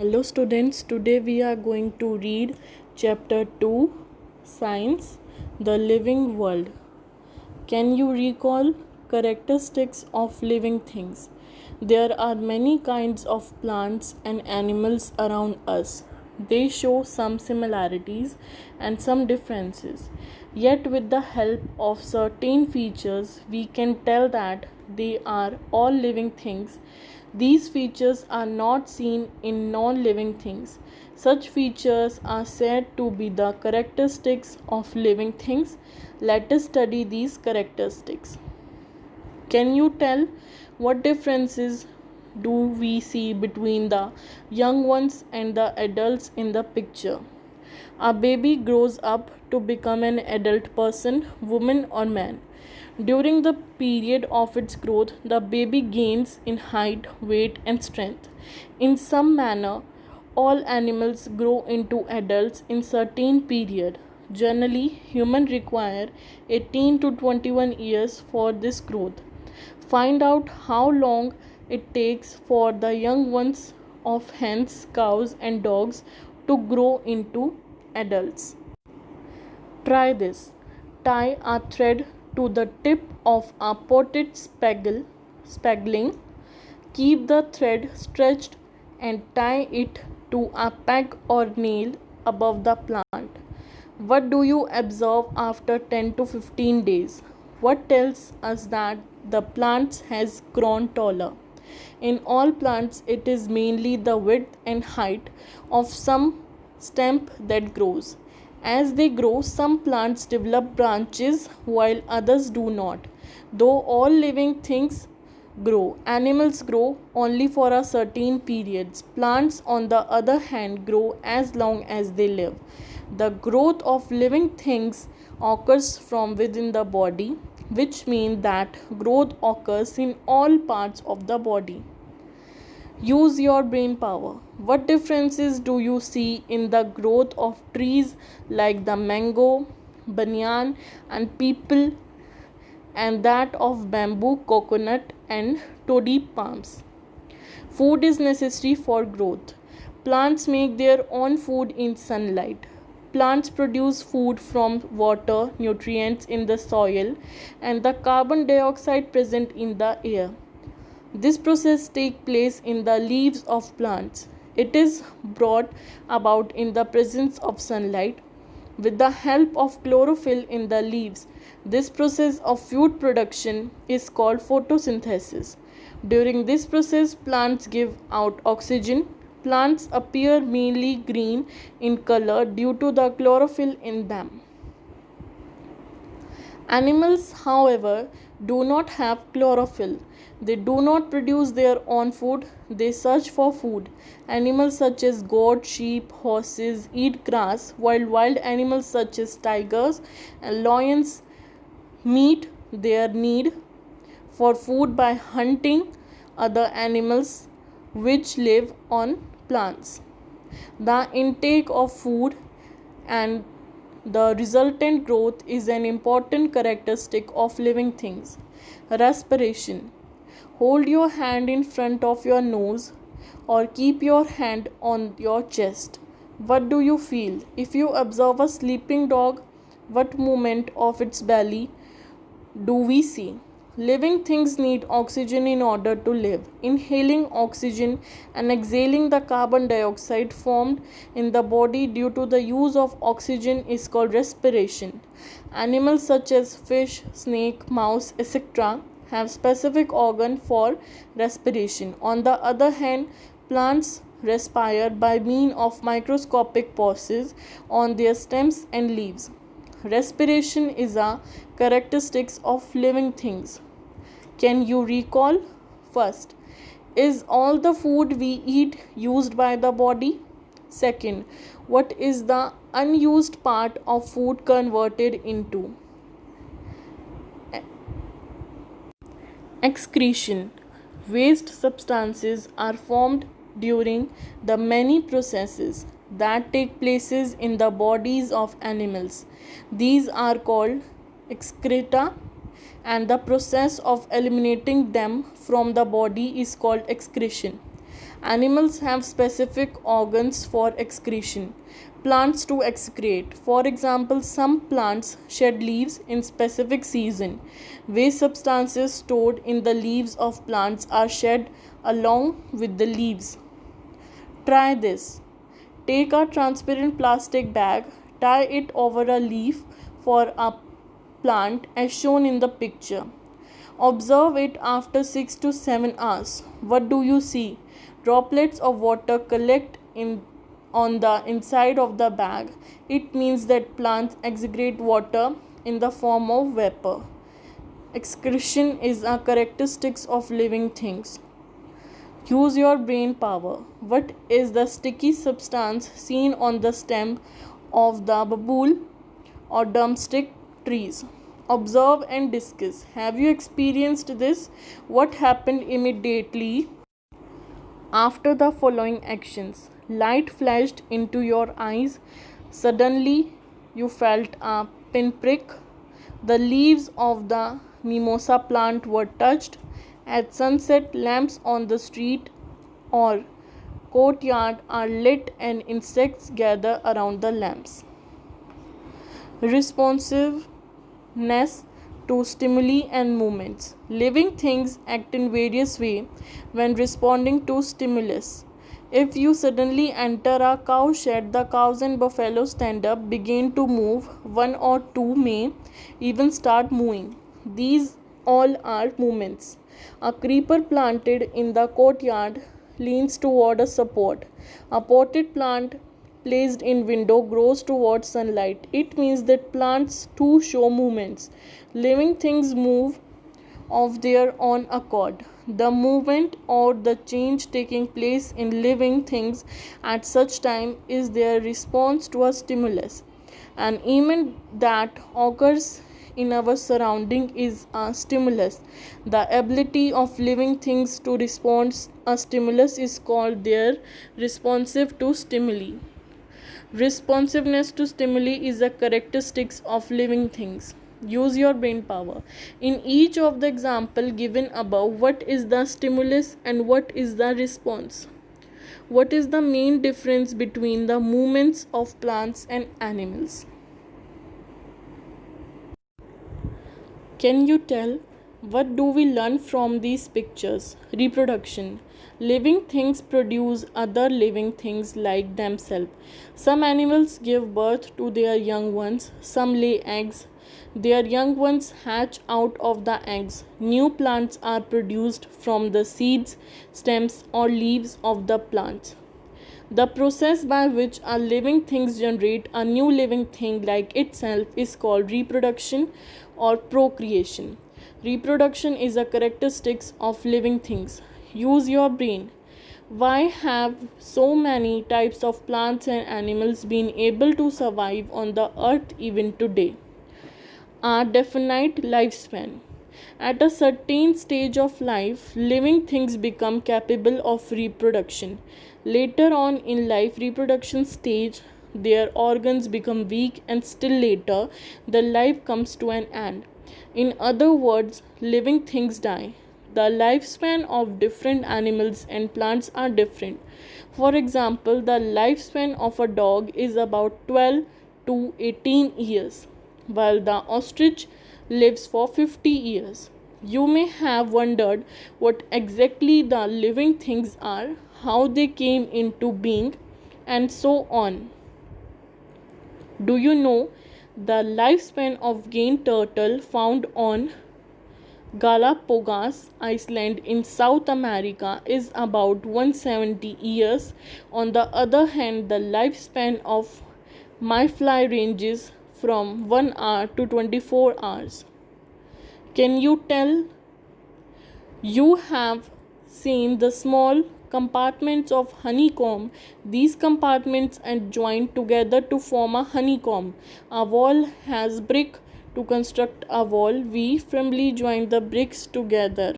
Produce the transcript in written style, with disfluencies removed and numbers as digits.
Hello students, today we are going to read chapter 2 Science, the Living World. Can you recall characteristics of living things? There are many kinds of plants and animals around us. They show some similarities and some differences. Yet, with the help of certain features, we can tell that they are all living things. These features are not seen in non living things. Such features are said to be the characteristics of living things. Let us study these characteristics. Can you tell what differences do we see between the young ones and the adults in the picture? A baby grows up to become an adult person, woman, or man. During the period of its growth, the baby gains in height, weight, and strength. In some manner, all animals grow into adults in certain period. Generally, humans require 18 to 21 years for this growth. Find out how long it takes for the young ones of hens, cows, and dogs to grow into adults. Try this. Tie a thread to the tip of a potted spagling. Keep the thread stretched and tie it to a peg or nail above the plant. What do you observe after 10 to 15 days? What tells us that the plant has grown taller? In all plants, it is mainly the width and height of some stem that grows. As they grow, some plants develop branches while others do not. Though all living things grow, animals grow only for a certain periods. Plants, on the other hand, grow as long as they live. The growth of living things occurs from within the body, which means that growth occurs in all parts of the body. Use your brain power. What differences do you see in the growth of trees like the mango, banyan, and peepal, and that of bamboo, coconut, and toddy palms? Food is necessary for growth. Plants make their own food in sunlight. Plants produce food from water, nutrients in the soil, and the carbon dioxide present in the air. This process takes place in the leaves of plants. It is brought about in the presence of sunlight with the help of chlorophyll in the leaves. This process of food production is called photosynthesis. During this process, plants give out oxygen. Plants appear mainly green in color due to the chlorophyll in them. Animals, however, do not have chlorophyll. They do not produce their own food, they search for food. Animals such as goats, sheep, horses eat grass, while wild animals such as tigers and lions meet their need for food by hunting other animals which live on plants. The intake of food and the resultant growth is an important characteristic of living things. Respiration. Hold your hand in front of your nose or keep your hand on your chest. What do you feel? If you observe a sleeping dog, what movement of its belly do we see? Living things need oxygen in order to live. Inhaling oxygen and exhaling the carbon dioxide formed in the body due to the use of oxygen is called respiration. Animals such as fish, snake, mouse, etc. have specific organ for respiration. On the other hand, plants respire by means of microscopic pores on their stems and leaves. Respiration is a characteristic of living things. Can you recall? First, is all the food we eat used by the body? Second, what is the unused part of food converted into? Excretion. Waste substances are formed during the many processes that take places in the bodies of animals. These are called excreta, and the process of eliminating them from the body is called excretion. Animals have specific organs for excretion. Plants to excrete. For example, some plants shed leaves in specific season. Waste substances stored in the leaves of plants are shed along with the leaves. Try this. Take a transparent plastic bag, tie it over a leaf for a plant as shown in the picture. Observe it after 6 to 7 hours. What do you see? Droplets of water collect on the inside of the bag. It means that plants excrete water in the form of vapor. Excretion is a characteristic of living things. Use your brain power. What is the sticky substance seen on the stem of the babool or drumstick trees? Observe and discuss. Have you experienced this? What happened immediately after the following actions? Light flashed into your eyes. Suddenly, you felt a pinprick. The leaves of the mimosa plant were touched. At sunset, lamps on the street or courtyard are lit and insects gather around the lamps. Responsiveness to stimuli and movements. Living things act in various ways when responding to stimulus. If you suddenly enter a cow shed, the cows and buffaloes stand up, begin to move. One or two may even start mooing. These all are movements. A creeper planted in the courtyard leans toward a support. A potted plant placed in window grows towards sunlight. It means that plants too show movements. Living things move of their own accord. The movement or the change taking place in living things at such time is their response to a stimulus. An event that occurs in our surrounding is a stimulus. The ability of living things to respond a stimulus is called their responsive to stimuli. Responsiveness to stimuli is a characteristic of living things. Use your brain power. In each of the example given above, what is the stimulus and what is the response? What is the main difference between the movements of plants and animals? Can you tell what do we learn from these pictures? Reproduction. Living things produce other living things like themselves. Some animals give birth to their young ones, some lay eggs. Their young ones hatch out of the eggs. New plants are produced from the seeds, stems, or leaves of the plants. The process by which a living thing generates a new living thing like itself is called reproduction or procreation. Reproduction is a characteristic of living things. Use your brain. Why have so many types of plants and animals been able to survive on the earth even today? A definite lifespan. At a certain stage of life, living things become capable of reproduction. Later on in life reproduction stage, their organs become weak and still later, the life comes to an end. In other words, living things die. The lifespan of different animals and plants are different. For example, the lifespan of a dog is about 12 to 18 years, while the ostrich lives for 50 years. You may have wondered what exactly the living things are, how they came into being, and so on. Do you know the lifespan of giant turtle found on Galapagos Island in South America is about 170 years. On the other hand, the lifespan of mayfly ranges from 1 hour to 24 hours. Can you tell? You have seen the small compartments of honeycomb. These compartments are joined together to form a honeycomb. A wall has brick. To construct a wall, we firmly join the bricks together.